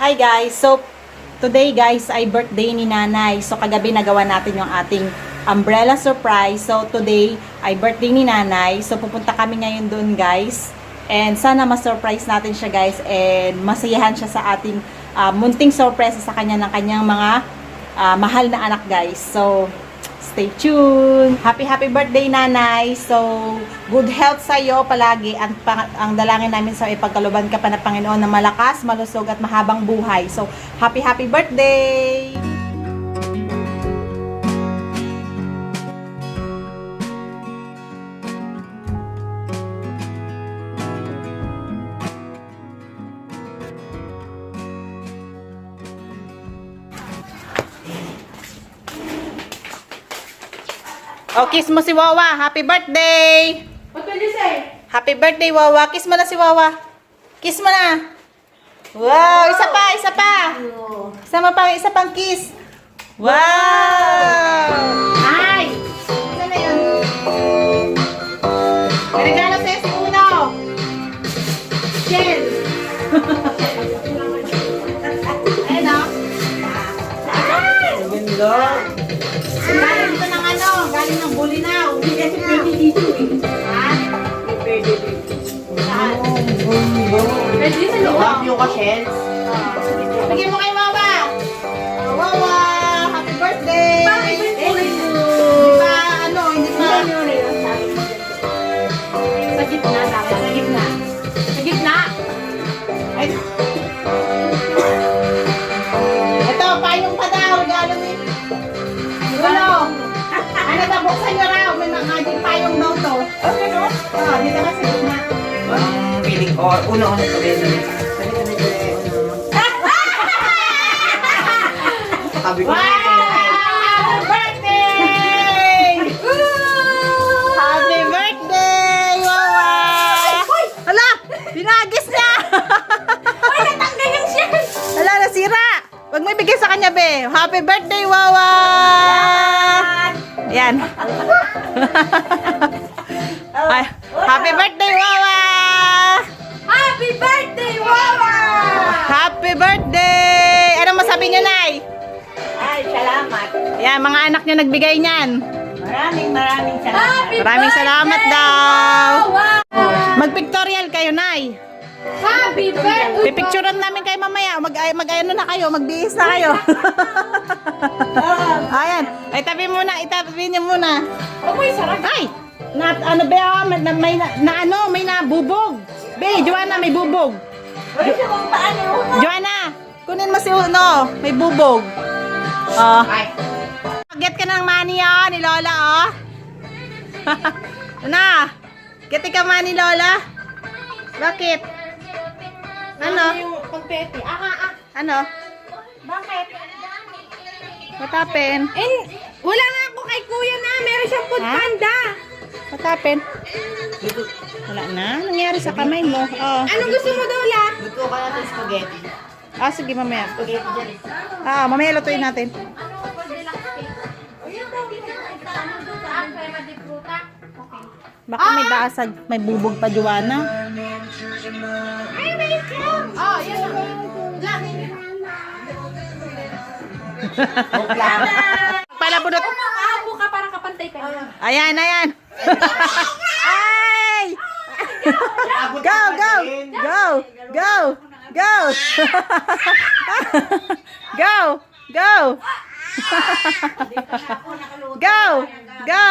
Hi guys, so today guys ay birthday ni nanay. So kagabi nagawa natin yung ating umbrella surprise. So today ay birthday ni nanay. So pupunta kami ngayon doon guys. And sana ma-surprise natin siya guys. And masayahan siya sa ating munting surprise sa kanya ng kanyang mga mahal na anak guys. So stay tuned. Happy birthday nanay. So good health sa iyo palagi. Ang dalangin namin sa ipagkalooban ka pa ng Panginoon na malakas, malusog at mahabang buhay. So happy birthday. Oh, kiss mo si Wawa. Happy birthday! What will you say? Happy birthday, Wawa. Kiss mo na si Wawa. Kiss mo na. Wow! Isa pa, isa pa. Isa pang kiss. Wow! Ay! Isa na yun. May regalo sa'yo si Uno. Shell. Ayun o. Ay! Ganda. Galing ito ng ano, galing ng Bulinaw. Hindi kasi pwede dito eh. Ha? Pwede dito. Saan? Pwede sa loob. Yung ka-shells. Bigyan mo kay Wawa. Wawa, happy birthday. Happy birthday. Hindi pa, ano, hindi pa. Sa gitna, dapat sa gitna. Sa gitna. Ay. Ito, payong pa daw, regalo ni. Ano? Ano ba, buksan nyo raw. May mga payong daw to. Okay, no? Oo, dito ka sa gitna. Feeling ko, una-una sa beso. Sabi ko, Happy birthday! Happy birthday, Wawa! Hala, pinagis niya! Ay, natanggal yung shell! Hala, nasira! Huwag mo ibigay sa kanya, be. Happy birthday, Wawa! Yan. Ay, happy birthday, Wawa! Happy birthday, Wawa! Happy birthday! Anong masabi niyo, Nay? Ay, salamat. Yan, mga anak niyo nagbigay niyan. Maraming salamat. Maraming salamat daw. Wow! Mag-pictorial kayo, Nay. Happy birthday! Pipicturean namin kayo mamaya. Mag-ano na kayo, magbihis na kayo. Ayan. Ay, itabi niyo muna. Amoy, sarap. Ay! Ano ba, may nabubog. Be, Joanna, may bubog. Ay, siya kung paano. Joanna, kunin mo si Uno. May bubog. Oh. Get ka ng money, oh, ni Lola, oh. Na, get ka money, Lola. Bakit? Ano? Yung confetti. Ano? Bakit? What happened? Wala nga ako kay kuya na. Meron siyang food Ha? panda. What happened? Wala na. Nangyari sa kamay mo. Oh. Anong gusto mo daw, La? luto ka natin spaghetti. Ah, sige, mamaya. Spaghetti dyan. Mamaya lutuin natin. Baka may basag, may bubog pa, Joanna. Ay, wait lang. Oh, yan ako. Palabunot. Makahabo ka para kapantay ka. Ayan. Ay! Go! Go!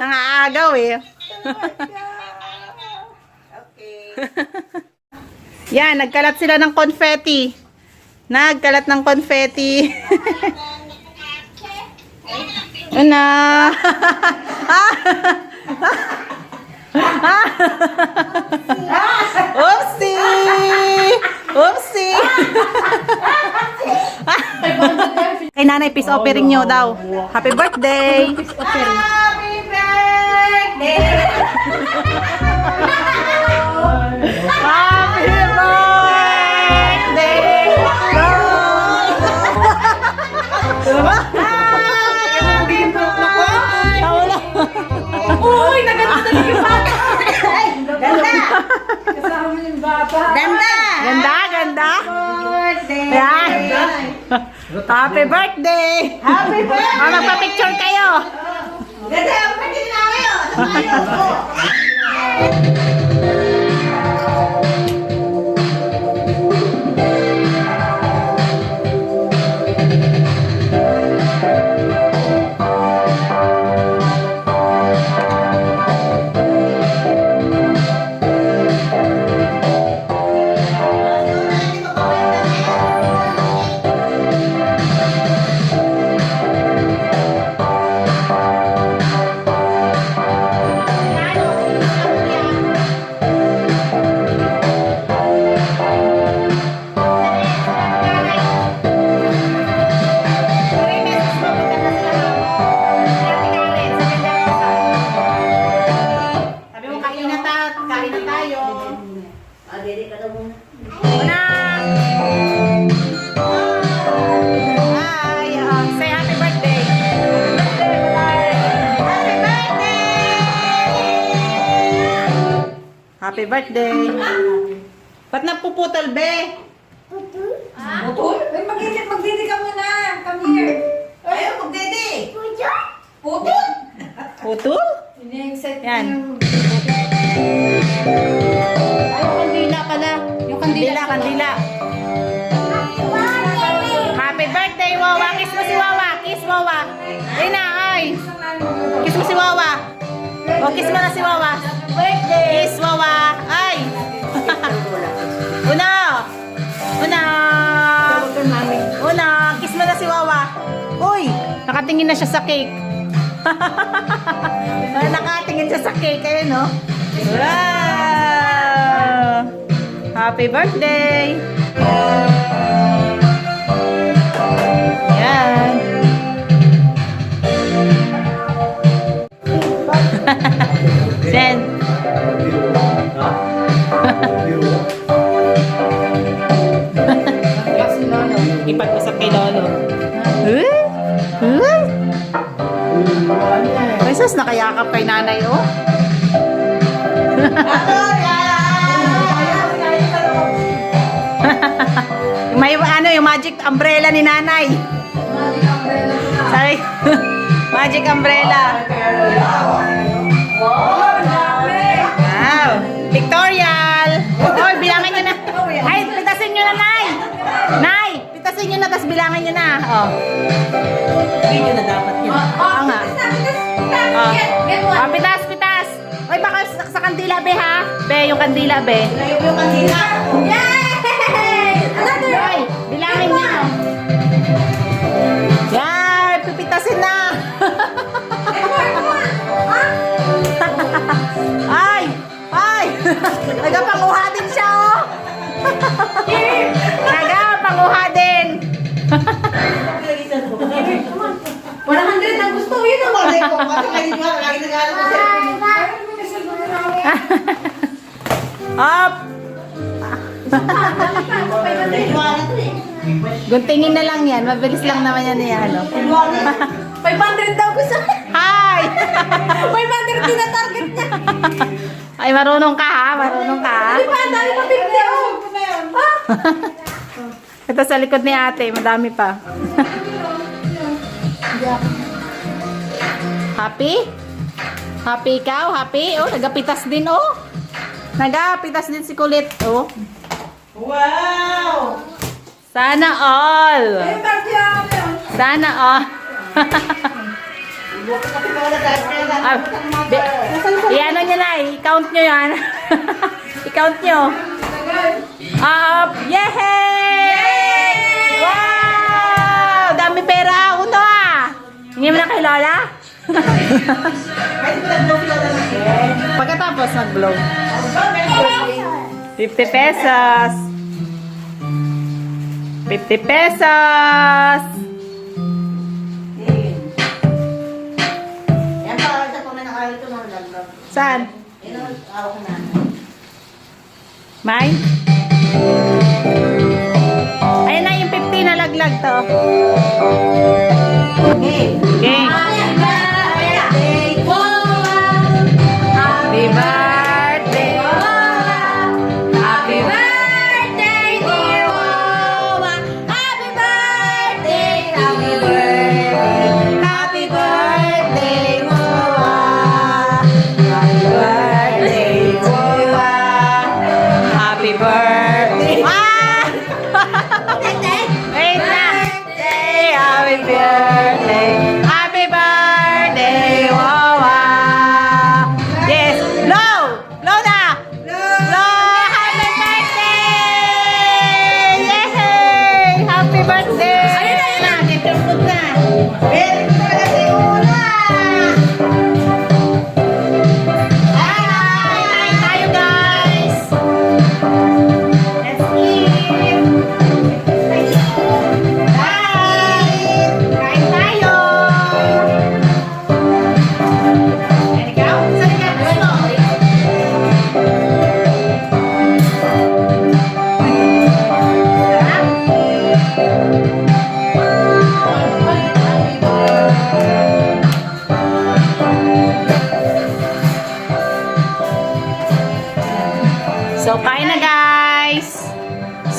Nangaagaw eh. Yan, nagkalat sila ng confetti. Ano? Oopsie! Kay nanay, peace offering nyo daw. Happy birthday! Happy birthday! Happy birthday! Tawala. Uy, naganda yung bata. Ganda. Kasama yung bata. Ganda. Ganda, ganda. Birthday. Yan. Happy birthday. Happy birthday. Magpa-picture kayo. Ganda, pwede na kayo. Sabi mo, kain na tayo. Dede ka daw muna. Una! Hi! Say happy birthday! Happy birthday! Happy birthday! Ba't nagpuputol, be? Putol? Ay, magdede ka muna. Come here. Ayaw, magdede. Putol? Putol? Ini-excite Yan. yung... Ay, kandila pala. Yung kandila. Kandila. Happy birthday, Wawa! Kiss mo si Wawa! Kiss Wawa! Rina, ay! Kiss mo si Wawa! O, kiss mo na si Wawa! Birthday! Kiss Wawa! Ay! Una! Una! Una! Kiss mo na si Wawa! Uy! Nakatingin na siya sa cake. Nakatingin siya sa cake. Ayun, no? Wow! Happy birthday! Yan. Sen. Ipag-usap kay Lolo. Ay, sus, nakayakap kay nanay, oh. May ano, yung magic umbrella ni nanay. Sorry. Magic umbrella. Wow. Pictorial. Oy, bilangan nyo na. Ay, pitasin nyo na, Nay. Nay, pitasin nyo na, tapos bilangan nyo na. Oh. Video na dapat yun. Oo nga. Oh, pitas, pitas. Oy, baka sa kandila, be, ha? Be, yung kandila, be. Yung kanina. Yay! Oy, bilangin nyo. Yan, pipitasin na. Ay! Ay! Nagapanguha din siya, oh! Nagapanguha din! 100 ang gusto. Yun ang malay ko. Kasi lagi nag-aaral ko sa Up! Guntingin na lang yan. Mabilis lang naman yan niya, ano? 500 daw gusto. Hi! 500 din na target niya. Ay, marunong ka, ha? Marunong ka, ha? Di ba? Ang dami pa 50. Oh. Ito sa likod ni ate. Madami pa. Happy? Happy ikaw? Happy? Oh, nagapitas din, oh. Nagapitas din si Kulit, oh. Wow! Sana all. Sana all. Ah, i-ano nyo na, i-count nyo yan. I-count nyo. Up! Yay! Wow! Dami pera. Uno, ah. Hindi mo na kay Lola? Pagkatapos mag-blow. 50 pesos. 50 pesos. Yan pa, sa pamanakalit ko ng laglag. Saan? Yan ang awak na. May? Ayan na yung 50 na laglag to.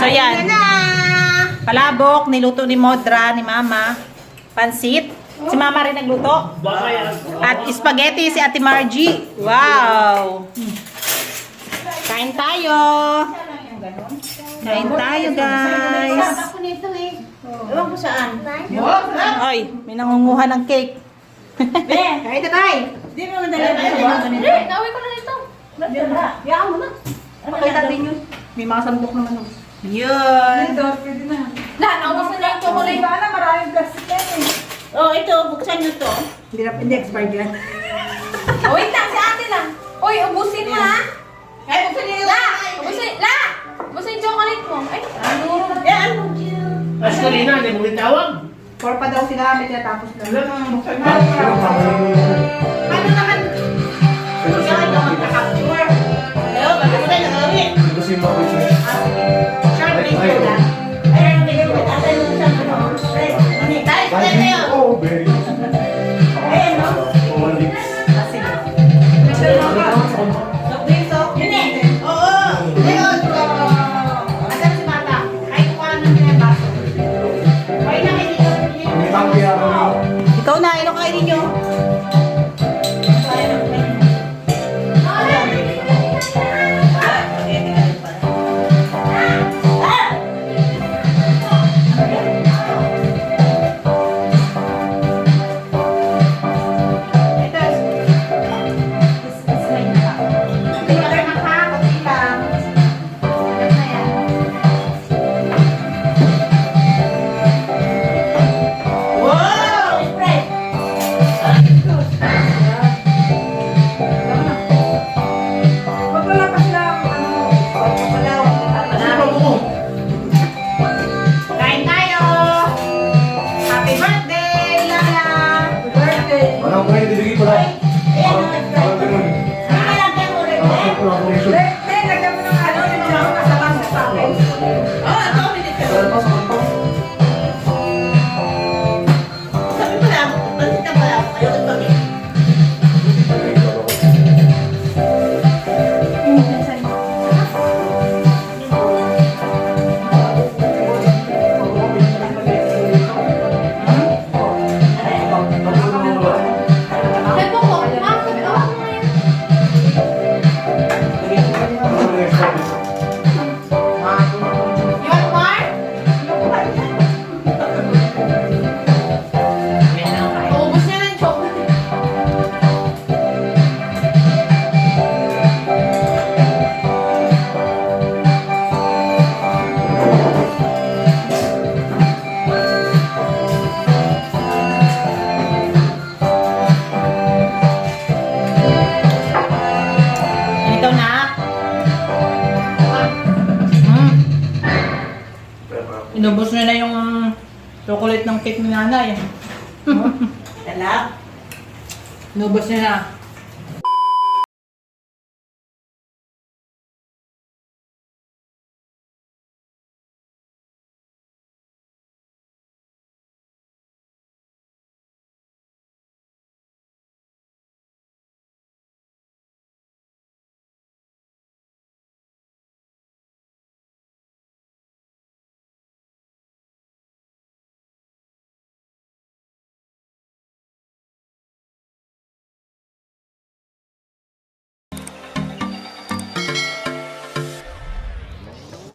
So yan. Palabok, niluto ni Modra, ni Mama. Pansit. Si Mama rin nagluto. At spaghetti si Ate Margie. Wow! Kain tayo. Kain tayo, guys. Ako nito eh. Ewan ko saan. Ay, may nangunguha ng cake. Kahit na tayo. Di mo madali na ito. Gawin ko na nito. Yaan mo na. Pakita din yun. May mga sandok naman. Yun. Lahat, naubos na lang yung chocolate. Oh, ito. Buksan nyo to. Hindi expired yan. Oh, wait lang, si ate lang. Uy, ubusin mo ha. Ay, buksan nyo La! Ubusin, la! Ubusin yung chocolate mo. Ay, ano? Yan. Mas kanina, hindi mo rin tawag. Four pa daw sila kami tinatapos na. Buksan mo. Ano naman? Buksan ito magka-capture. Ayun, magkakita na gawin. Sharp link ko lang. Ayun, bigay mo. Tatay mo siya. Tayo, tayo tayo. Ayun, no? Yun eh. Oo. Ayun. Asan si Mata? Ay, kukuha na niya yung baso. Ay, nakikita. Ikaw na, ino kainin nyo. Kain tayo! Happy birthday, Lala! Birthday! Ayan, nalagyan mo rin, eh. Birthday, lagyan mo ng ano, yung mga kasabang sa akin. Oh, ito, minute. Sabi ko lang, pansit na pala ako. Ayaw ito, eh. Sabi ko, ma'am, sabi ko, mo na yun. You want more? Ubus niya na yung chocolate. Ikaw na. Inubos nyo na yung chocolate ng cake ni nanay. Dala. Inubos nyo na.